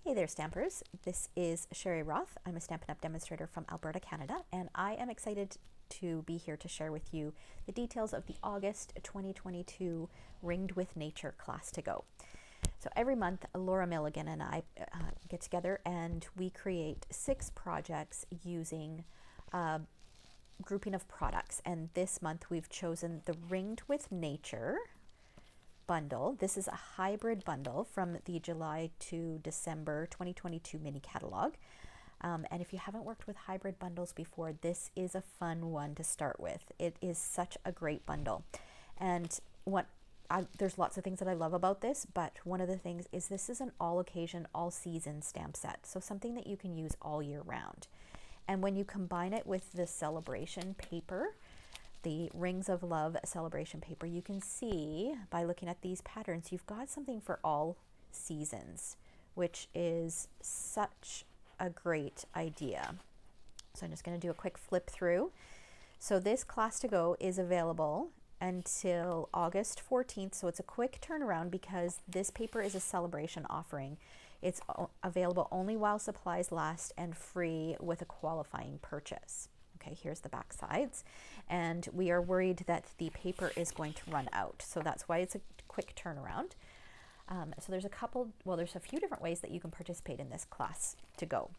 Hey there, Stampers. This is Sherry Roth. I'm a Stampin' Up! Demonstrator from Alberta, Canada, and I am excited to be here to share with you the details of the August 2022 Ringed with Nature class to go. So every month, Laura Milligan and I get together and we create 6 projects using a grouping of products. And this month we've chosen the Ringed with Nature bundle. This is a hybrid bundle from the July to December 2022 mini catalog. And if you haven't worked with hybrid bundles before, this is a fun one to start with. It is such a great bundle. And there's lots of things that I love about this, but one of the things is this is an all occasion, all season stamp set. So something that you can use all year round. And when you combine it with the celebration paper, the Rings of Love celebration paper, you can see by looking at these patterns, you've got something for all seasons, which is such a great idea. So I'm just going to do a quick flip through. So this class to go is available until August 14th. So it's a quick turnaround because this paper is a celebration offering. It's available only while supplies last and free with a qualifying purchase. Okay, here's the back sides, and we are worried that the paper is going to run out. So that's why it's a quick turnaround. So there's a few different ways that you can participate in this class to go.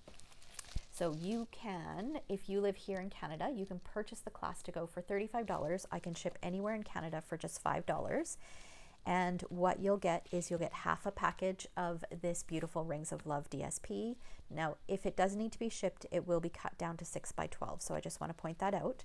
So you can, if you live here in Canada, you can purchase the class to go for $35. I can ship anywhere in Canada for just $5. And what you'll get is you'll get half a package of this beautiful Rings of Love DSP. Now, if it does need to be shipped, it will be cut down to 6 by 12. So I just want to point that out.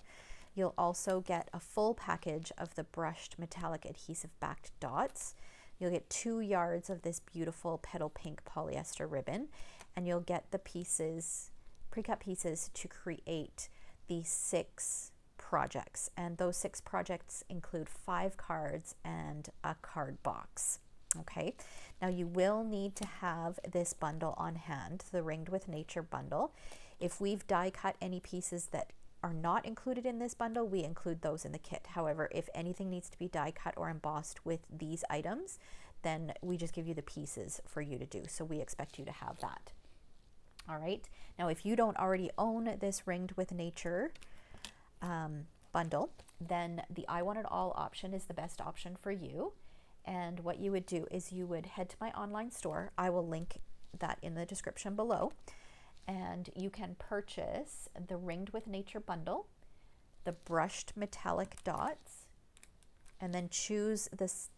You'll also get a full package of the brushed metallic adhesive backed dots. You'll get 2 yards of this beautiful petal pink polyester ribbon, and you'll get the pieces, pre-cut pieces to create the 6 projects, and those 6 projects include 5 cards and a card box. Okay, now you will need to have this bundle on hand, the Ringed with Nature bundle. If we've die cut any pieces that are not included in this bundle, we include those in the kit. However, if anything needs to be die cut or embossed with these items, then we just give you the pieces for you to do. So we expect you to have that. All right, now if you don't already own this Ringed with Nature bundle, then the I Want It All option is the best option for you. And what you would do is you would head to my online store. I will link that in the description below. And you can purchase the Ringed with Nature bundle, the brushed metallic dots, and then choose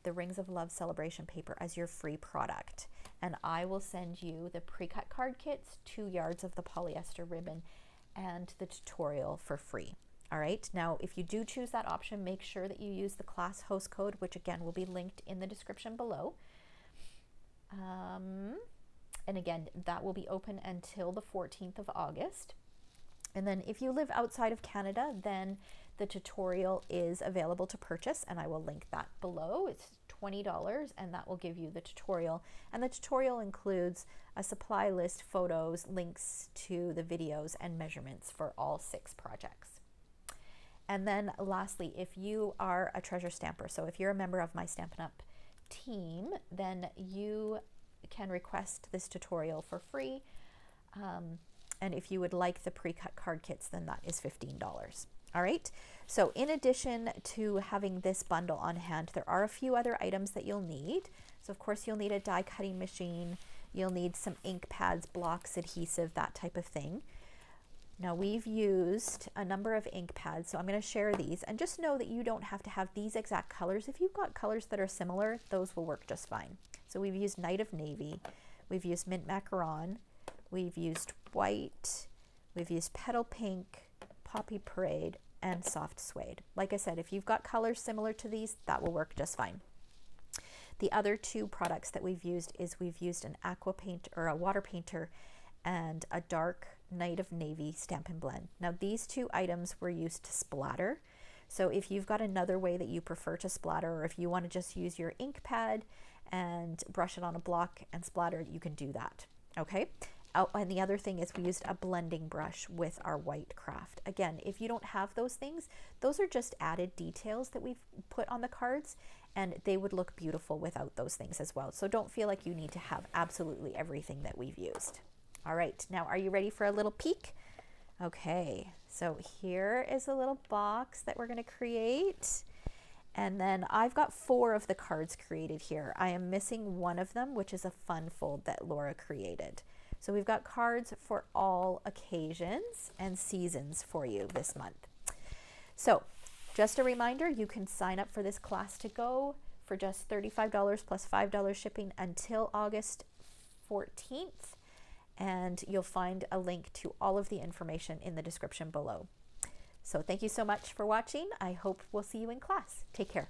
the Rings of Love celebration paper as your free product. And I will send you the pre-cut card kits, 2 yards of the polyester ribbon, and the tutorial for free. All right, now if you do choose that option, make sure that you use the class host code, which again will be linked in the description below. And again, that will be open until the 14th of August. And then if you live outside of Canada, then the tutorial is available to purchase, and I will link that below. It's $20, and that will give you the tutorial. And the tutorial includes a supply list, photos, links to the videos, and measurements for all 6 projects. And then lastly, if you are a treasure stamper, so if you're a member of my Stampin' Up! Team, then you can request this tutorial for free. And if you would like the pre-cut card kits, then that is $15. All right, so in addition to having this bundle on hand, there are a few other items that you'll need. So of course you'll need a die cutting machine, you'll need some ink pads, blocks, adhesive, that type of thing. Now we've used a number of ink pads, so I'm going to share these, and just know that you don't have to have these exact colors. If you've got colors that are similar, those will work just fine. So we've used Night of Navy, we've used Mint Macaron, we've used white, we've used Petal Pink, Poppy Parade, and Soft Suede. Like I said, if you've got colors similar to these, that will work just fine. The other 2 products that we've used is we've used an aqua paint or a water painter and a dark Night of Navy Stampin' Blend. Now these 2 items were used to splatter. So if you've got another way that you prefer to splatter, or if you want to just use your ink pad and brush it on a block and splatter, you can do that. Okay. Oh, and the other thing is we used a blending brush with our white craft. Again, if you don't have those things, those are just added details that we've put on the cards, and they would look beautiful without those things as well. So don't feel like you need to have absolutely everything that we've used. All right, now are you ready for a little peek? Okay, so here is a little box that we're going to create. And then I've got 4 of the cards created here. I am missing one of them, which is a fun fold that Laura created. So we've got cards for all occasions and seasons for you this month. So just a reminder, you can sign up for this class to go for just $35 plus $5 shipping until August 14th. And you'll find a link to all of the information in the description below. So thank you so much for watching. I hope we'll see you in class. Take care.